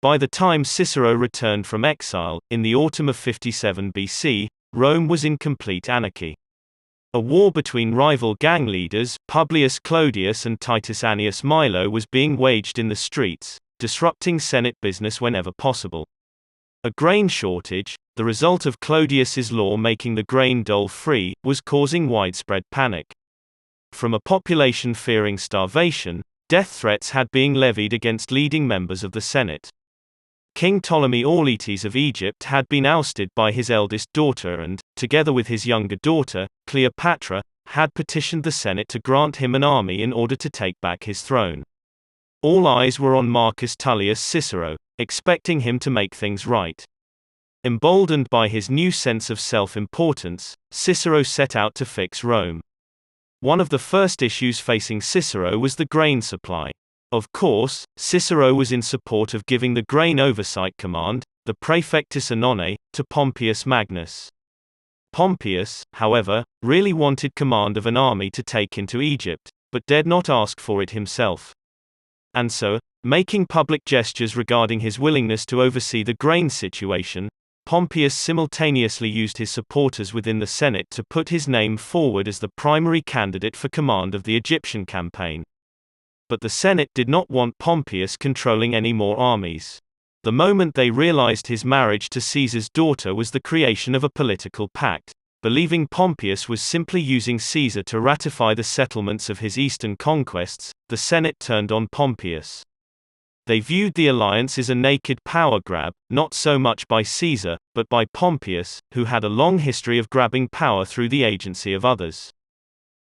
By the time Cicero returned from exile, in the autumn of 57 BC, Rome was in complete anarchy. A war between rival gang leaders, Publius Clodius and Titus Annius Milo, was being waged in the streets, disrupting Senate business whenever possible. A grain shortage, the result of Clodius's law making the grain dole-free, was causing widespread panic. From a population fearing starvation, death threats had been levied against leading members of the Senate. King Ptolemy Auletes of Egypt had been ousted by his eldest daughter and, together with his younger daughter, Cleopatra, had petitioned the Senate to grant him an army in order to take back his throne. All eyes were on Marcus Tullius Cicero, expecting him to make things right. Emboldened by his new sense of self-importance, Cicero set out to fix Rome. One of the first issues facing Cicero was the grain supply. Of course, Cicero was in support of giving the grain oversight command, the praefectus annone, to Pompeius Magnus. Pompeius, however, really wanted command of an army to take into Egypt, but dared not ask for it himself. And so, making public gestures regarding his willingness to oversee the grain situation, Pompeius simultaneously used his supporters within the Senate to put his name forward as the primary candidate for command of the Egyptian campaign. But the Senate did not want Pompeius controlling any more armies. The moment they realized his marriage to Caesar's daughter was the creation of a political pact, believing Pompeius was simply using Caesar to ratify the settlements of his eastern conquests, the Senate turned on Pompeius. They viewed the alliance as a naked power grab, not so much by Caesar, but by Pompeius, who had a long history of grabbing power through the agency of others.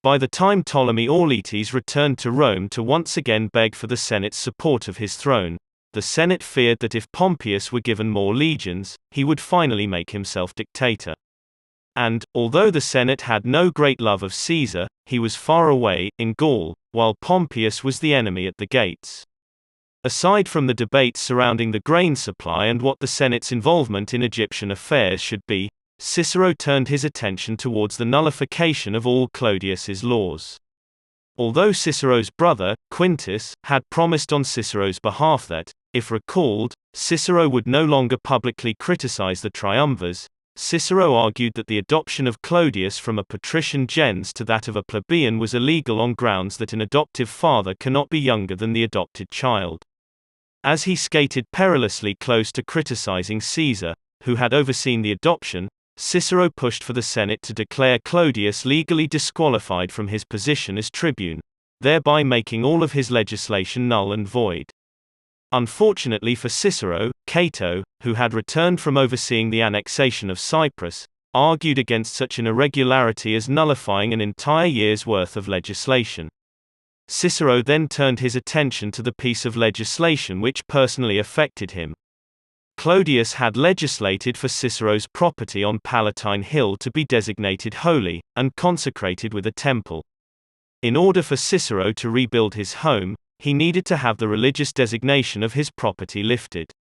By the time Ptolemy Auletes returned to Rome to once again beg for the Senate's support of his throne, the Senate feared that if Pompeius were given more legions, he would finally make himself dictator. And, although the Senate had no great love of Caesar, he was far away, in Gaul, while Pompeius was the enemy at the gates. Aside from the debates surrounding the grain supply and what the Senate's involvement in Egyptian affairs should be, Cicero turned his attention towards the nullification of all Clodius's laws. Although Cicero's brother, Quintus, had promised on Cicero's behalf that, if recalled, Cicero would no longer publicly criticize the triumvirs, Cicero argued that the adoption of Clodius from a patrician gens to that of a plebeian was illegal on grounds that an adoptive father cannot be younger than the adopted child. As he skated perilously close to criticizing Caesar, who had overseen the adoption, Cicero pushed for the Senate to declare Clodius legally disqualified from his position as tribune, thereby making all of his legislation null and void. Unfortunately for Cicero, Cato, who had returned from overseeing the annexation of Cyprus, argued against such an irregularity as nullifying an entire year's worth of legislation. Cicero then turned his attention to the piece of legislation which personally affected him. Clodius had legislated for Cicero's property on Palatine Hill to be designated holy, and consecrated with a temple. In order for Cicero to rebuild his home, he needed to have the religious designation of his property lifted.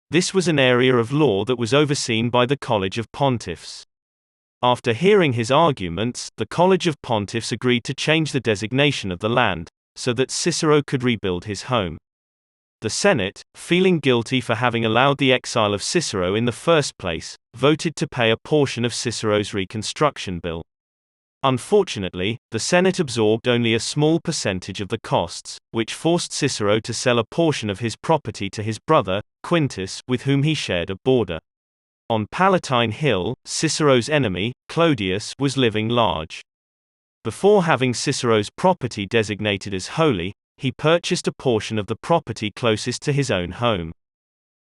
This was an area of law that was overseen by the College of Pontiffs. After hearing his arguments, the College of Pontiffs agreed to change the designation of the land, so that Cicero could rebuild his home. The Senate, feeling guilty for having allowed the exile of Cicero in the first place, voted to pay a portion of Cicero's reconstruction bill. Unfortunately, the Senate absorbed only a small percentage of the costs, which forced Cicero to sell a portion of his property to his brother, Quintus, with whom he shared a border. On Palatine Hill, Cicero's enemy, Clodius, was living large. Before having Cicero's property designated as holy, he purchased a portion of the property closest to his own home.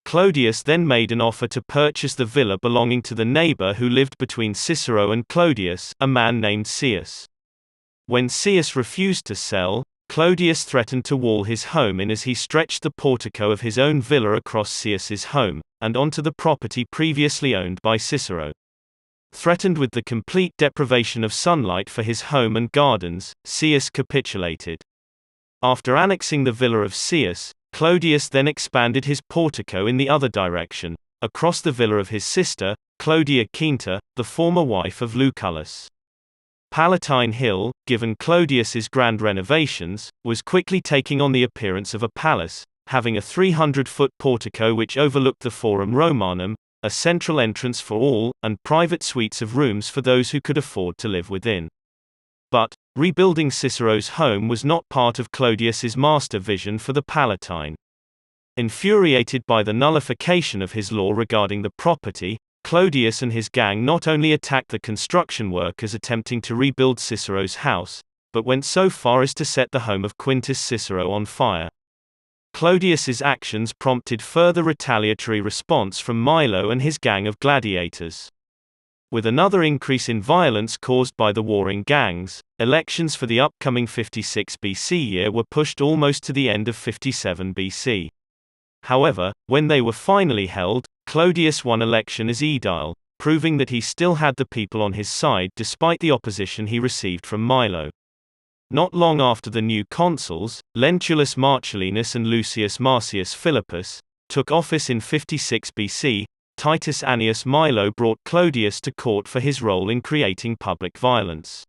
Clodius then made an offer to purchase the villa belonging to the neighbor who lived between Cicero and Clodius, a man named Caius. When Caius refused to sell, Clodius threatened to wall his home in as he stretched the portico of his own villa across Caius's home, and onto the property previously owned by Cicero. Threatened with the complete deprivation of sunlight for his home and gardens, Caius capitulated. After annexing the villa of Caius, Clodius then expanded his portico in the other direction, across the villa of his sister, Clodia Quinta, the former wife of Lucullus. Palatine Hill, given Clodius's grand renovations, was quickly taking on the appearance of a palace, having a 300-foot portico which overlooked the Forum Romanum, a central entrance for all, and private suites of rooms for those who could afford to live within. But, rebuilding Cicero's home was not part of Clodius's master vision for the Palatine. Infuriated by the nullification of his law regarding the property, Clodius and his gang not only attacked the construction workers attempting to rebuild Cicero's house, but went so far as to set the home of Quintus Cicero on fire. Clodius's actions prompted further retaliatory response from Milo and his gang of gladiators. With another increase in violence caused by the warring gangs, elections for the upcoming 56 BC year were pushed almost to the end of 57 BC. However, when they were finally held, Clodius won election as aedile, proving that he still had the people on his side despite the opposition he received from Milo. Not long after the new consuls, Lentulus Marcellinus and Lucius Marcius Philippus, took office in 56 BC, Titus Annius Milo brought Clodius to court for his role in creating public violence.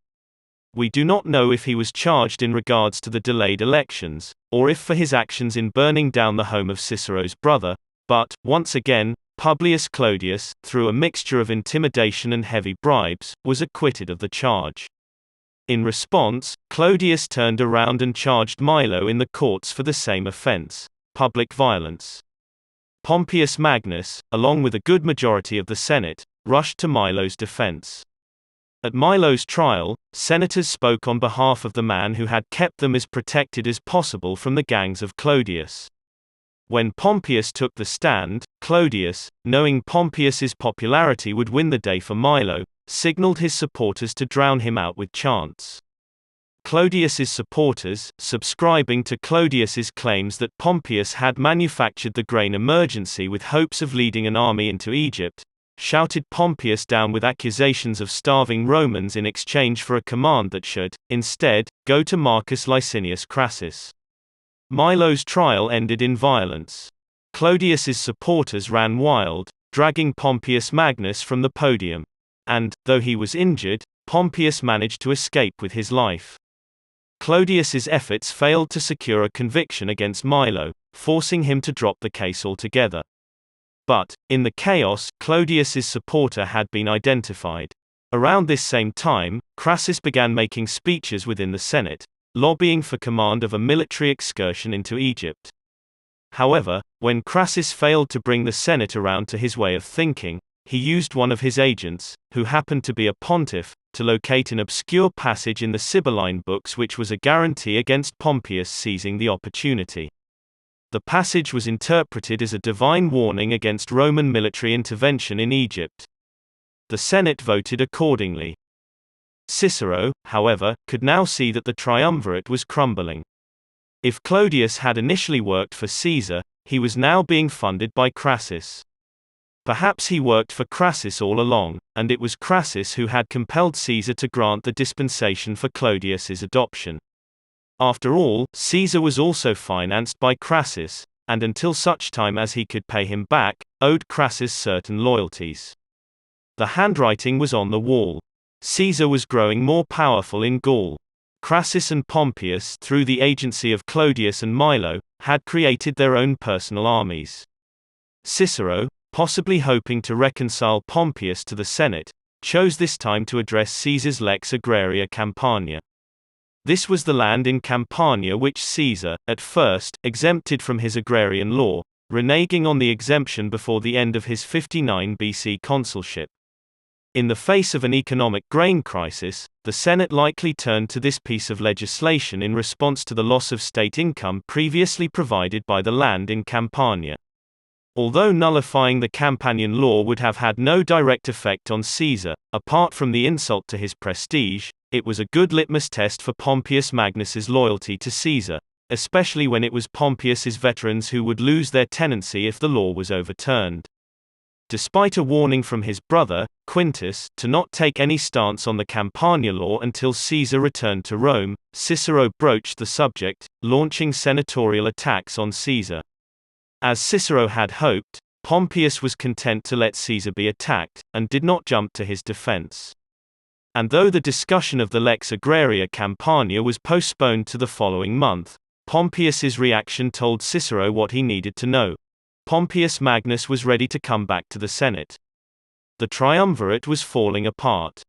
We do not know if he was charged in regards to the delayed elections, or if for his actions in burning down the home of Cicero's brother, but, once again, Publius Clodius, through a mixture of intimidation and heavy bribes, was acquitted of the charge. In response, Clodius turned around and charged Milo in the courts for the same offense, public violence. Pompeius Magnus, along with a good majority of the Senate, rushed to Milo's defense. At Milo's trial, senators spoke on behalf of the man who had kept them as protected as possible from the gangs of Clodius. When Pompeius took the stand, Clodius, knowing Pompeius's popularity would win the day for Milo, signaled his supporters to drown him out with chants. Clodius's supporters, subscribing to Clodius's claims that Pompeius had manufactured the grain emergency with hopes of leading an army into Egypt, shouted Pompeius down with accusations of starving Romans in exchange for a command that should, instead, go to Marcus Licinius Crassus. Milo's trial ended in violence. Clodius's supporters ran wild, dragging Pompeius Magnus from the podium. And, though he was injured, Pompeius managed to escape with his life. Clodius's efforts failed to secure a conviction against Milo, forcing him to drop the case altogether. But, in the chaos, Clodius's supporter had been identified. Around this same time, Crassus began making speeches within the Senate, lobbying for command of a military excursion into Egypt. However, when Crassus failed to bring the Senate around to his way of thinking, he used one of his agents, who happened to be a pontiff, to locate an obscure passage in the Sibylline books which was a guarantee against Pompeius seizing the opportunity. The passage was interpreted as a divine warning against Roman military intervention in Egypt. The Senate voted accordingly. Cicero, however, could now see that the triumvirate was crumbling. If Clodius had initially worked for Caesar, he was now being funded by Crassus. Perhaps he worked for Crassus all along, and it was Crassus who had compelled Caesar to grant the dispensation for Clodius's adoption. After all, Caesar was also financed by Crassus, and until such time as he could pay him back, owed Crassus certain loyalties. The handwriting was on the wall. Caesar was growing more powerful in Gaul. Crassus and Pompeius, through the agency of Clodius and Milo, had created their own personal armies. Cicero, possibly hoping to reconcile Pompeius to the Senate, chose this time to address Caesar's Lex Agraria Campania. This was the land in Campania which Caesar, at first, exempted from his agrarian law, reneging on the exemption before the end of his 59 BC consulship. In the face of an economic grain crisis, the Senate likely turned to this piece of legislation in response to the loss of state income previously provided by the land in Campania. Although nullifying the Campanian law would have had no direct effect on Caesar, apart from the insult to his prestige, it was a good litmus test for Pompeius Magnus's loyalty to Caesar, especially when it was Pompeius's veterans who would lose their tenancy if the law was overturned. Despite a warning from his brother, Quintus, to not take any stance on the Campania law until Caesar returned to Rome, Cicero broached the subject, launching senatorial attacks on Caesar. As Cicero had hoped, Pompeius was content to let Caesar be attacked, and did not jump to his defense. And though the discussion of the Lex Agraria Campania was postponed to the following month, Pompeius's reaction told Cicero what he needed to know. Pompeius Magnus was ready to come back to the Senate. The triumvirate was falling apart.